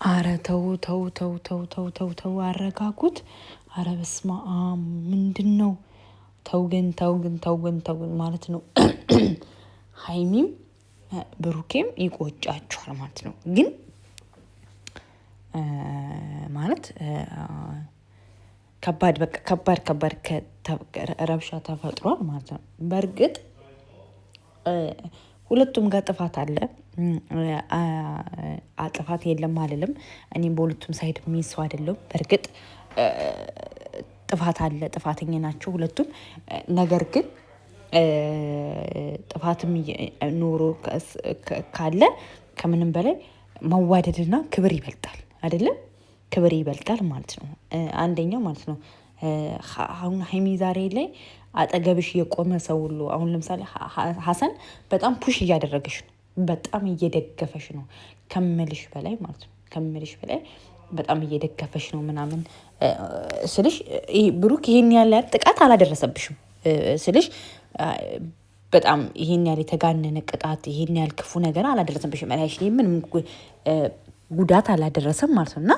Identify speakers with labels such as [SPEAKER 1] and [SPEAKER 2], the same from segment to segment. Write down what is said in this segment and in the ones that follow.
[SPEAKER 1] አረ ተው ተው ተው ተው ተው ተው ተው አረጋጉት። አረ በስመ አብ ምንድን ነው? ተው ግን ተው ግን ተው ግን ተው ግን ማለት ነው። ሀይሚም ብሩኬም ይቆጫችኋል ማለት ነው። ግን ማለት ከባድ በቃ ከባድ ከባድ ረብሻ ተፈጥሯል ማለት ነው። በእርግጥ ሁለቱም ጋር ጥፋት አለ። ጥፋት የለም አልልም። እኔም በሁለቱም ሳይድ የሚይዝ ሰው አይደለሁም። በእርግጥ ጥፋት አለ፣ ጥፋተኛ ናቸው ሁለቱም። ነገር ግን ጥፋትም ኖሮ ካለ ከምንም በላይ መዋደድና ክብር ይበልጣል አይደለም? ክብር ይበልጣል ማለት ነው። አንደኛው ማለት ነው። አሁን ሀይሚ ዛሬ ላይ አጠገብሽ የቆመ ሰው ሁሉ አሁን ለምሳሌ ሀሰን በጣም ፑሽ እያደረገሽ ነው፣ በጣም እየደገፈሽ ነው ከምልሽ በላይ ማለት ነው። ከምልሽ በላይ በጣም እየደገፈሽ ነው ምናምን ስልሽ ብሩክ ይሄን ያለ ጥቃት አላደረሰብሽም ስልሽ በጣም ይሄን ያህል የተጋነነ ቅጣት ይሄን ያህል ክፉ ነገር አላደረሰብሽም። ላይሽ ምንም ጉዳት አላደረሰም ማለት ነው። እና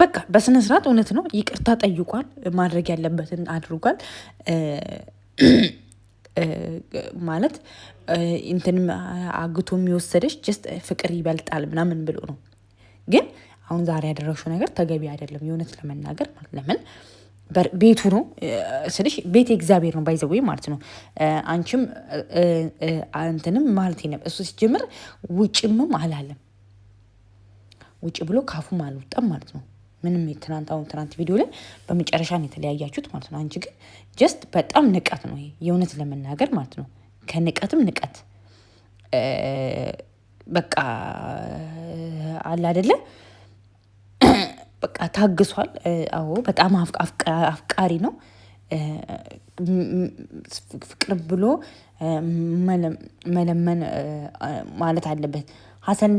[SPEAKER 1] በቃ በስነ ስርዓት እውነት ነው ይቅርታ ጠይቋል፣ ማድረግ ያለበትን አድርጓል። ማለት እንትንም አግቶ የሚወሰደች ጀስት ፍቅር ይበልጣል ምናምን ብሎ ነው። ግን አሁን ዛሬ ያደረግሽው ነገር ተገቢ አይደለም የእውነት ለመናገር ማለት ለምን ቤቱ ነው ስልሽ ቤት እግዚአብሔር ነው ባይዘዌ ማለት ነው። አንቺም እንትንም ማለት ነ እሱ ሲጀምር ውጭምም አላለም፣ ውጭ ብሎ ካፉም አልወጣም ማለት ነው። ምንም ትናንት ቪዲዮ ላይ በመጨረሻ ነው የተለያያችሁት ማለት ነው። አንቺ ግን ጀስት በጣም ንቀት ነው ይሄ የእውነት ለመናገር ማለት ነው። ከንቀትም ንቀት በቃ አለ አይደለ? በቃ ታግሷል። አዎ በጣም አፍቃሪ ነው። ፍቅር ብሎ መለመን ማለት አለበት። ሀሰን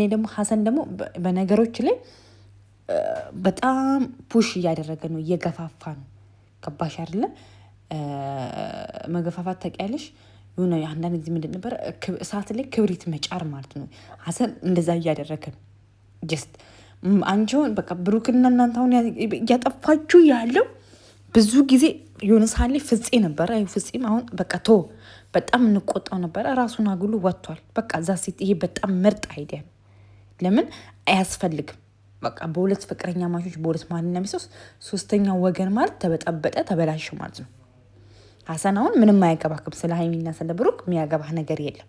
[SPEAKER 1] ደግሞ በነገሮች ላይ በጣም ፑሽ እያደረገ ነው፣ እየገፋፋ ነው። ገባሽ አይደለ? መገፋፋት ታውቂያለሽ? የሆነ አንዳንድ ጊዜ ምንድን ነበር እሳት ላይ ክብሪት መጫር ማለት ነው። ሀሰን እንደዛ እያደረገ ነው። ጀስት አንቺውን በቃ ብሩክና እናንተ አሁን እያጠፋችሁ ያለው ብዙ ጊዜ የሆነ ሳሌ ፍፄ ነበረ። ፍፄም አሁን በቃ በጣም እንቆጣው ነበረ። ራሱን አጉሉ ወጥቷል። በቃ እዛ ሴት ይሄ በጣም ምርጥ አይዲያ ነው። ለምን አያስፈልግም? በቃ በሁለት ፍቅረኛ ማቾች በሁለት ማንና ሚስት ሶስተኛ ወገን ማለት ተበጠበጠ ተበላሽ ማለት ነው። ሀሰን አሁን ምንም አያገባክም። ስለ ሀይሚና ስለ ብሩክ የሚያገባህ ነገር የለም።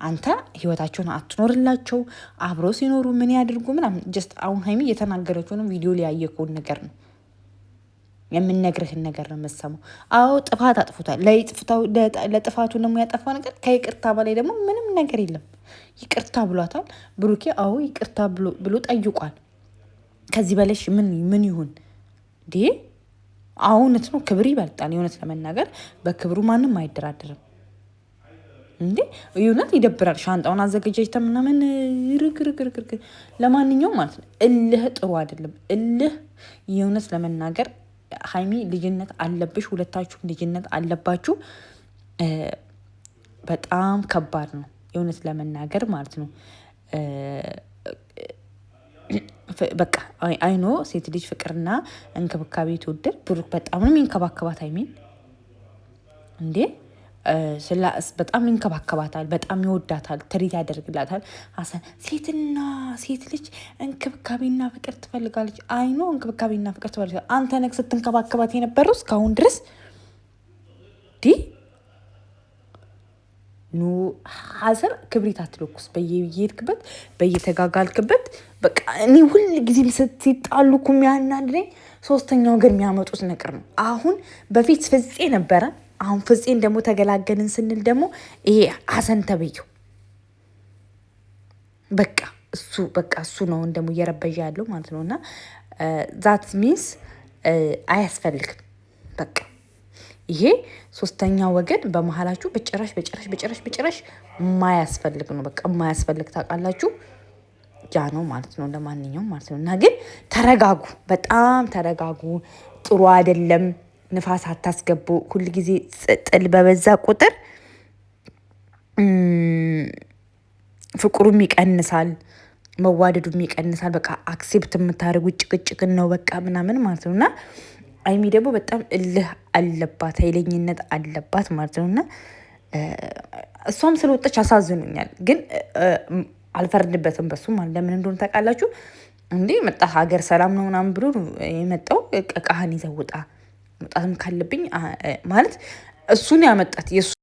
[SPEAKER 1] አንተ ህይወታቸውን አትኖርላቸው። አብሮ ሲኖሩ ምን ያድርጉ ምናምን ጀስት አሁን ሀይሚ የተናገረችውን ቪዲዮ ላይ ያየከውን ነገር ነው የምንነግርህን ነገር ነው የምትሰማው። አዎ ጥፋት አጥፍቷል። ለጥፋቱ ደግሞ ያጠፋው ነገር ከይቅርታ በላይ ደግሞ ምንም ነገር የለም። ይቅርታ ብሏታል ብሩኬ። አዎ ይቅርታ ብሎ ጠይቋል። ከዚህ በለሽ ምን ይሁን እንዴ? እውነት ነው ክብር ይበልጣል። የእውነት ለመናገር በክብሩ ማንም አይደራደርም እንዴ። እውነት ይደብራል። ሻንጣውን አዘገጃጅተ ምናምን ርግርግርግር። ለማንኛውም ማለት ነው እልህ ጥሩ አይደለም። እልህ የእውነት ለመናገር ሀይሚ ልጅነት አለብሽ፣ ሁለታችሁም ልጅነት አለባችሁ። በጣም ከባድ ነው የእውነት ለመናገር ማለት ነው። በቃ አይኖ ሴት ልጅ ፍቅርና እንክብካቤ ትወደድ። ብሩክ በጣም ነው የሚንከባከባት ሀይሚን እንዴ። በጣም ይንከባከባታል፣ በጣም ይወዳታል፣ ትሪት ያደርግላታል። ሀሰን ሴት ልጅ እንክብካቤና ፍቅር ትፈልጋለች። አይኖ እንክብካቤና ፍቅር ትፈልጋለች። አንተ ነህ ስትንከባከባት የነበረው እስካሁን ድረስ ሀሰን ክብሪት አትለኩስ በየሄድክበት በየተጋጋልክበት። በቃ እኔ ሁል ጊዜም ሲጣሉ እኮ የሚያናድደኝ ሶስተኛ ወገን የሚያመጡት ነገር ነው። አሁን በፊት ፍፄ ነበረ። አሁን ፍፄን ደግሞ ተገላገልን ስንል ደግሞ ይሄ ሀሰን ተብዬው በቃ እሱ ነው ደግሞ እየረበዣ ያለው ማለት ነው። እና ዛት ሚንስ አያስፈልግም። በቃ ይሄ ሶስተኛ ወገን በመሀላችሁ በጭራሽ ማያስፈልግ ነው። በቃ ማያስፈልግ ታውቃላችሁ። ያ ነው ማለት ነው። ለማንኛውም ማለት ነው። እና ግን ተረጋጉ፣ በጣም ተረጋጉ። ጥሩ አይደለም። ንፋስ አታስገቡ። ሁል ጊዜ ጥል በበዛ ቁጥር ፍቅሩም ይቀንሳል። መዋደዱም ይቀንሳል። በቃ አክሴፕት የምታደርጉ ጭቅጭቅን ነው በቃ ምናምን ማለት ነው። እና አይሚ ደግሞ በጣም እልህ አለባት፣ ኃይለኝነት አለባት ማለት ነው። እና እሷም ስለወጣች አሳዝኑኛል፣ ግን አልፈርድበትም በሱ ማለት ለምን እንደሆነ ታውቃላችሁ? እንዴ መጣ ሀገር ሰላም ነው ምናምን ብሎ የመጣው እቃህን ይዘውጣ መውጣትም ካለብኝ ማለት እሱን ያመጣት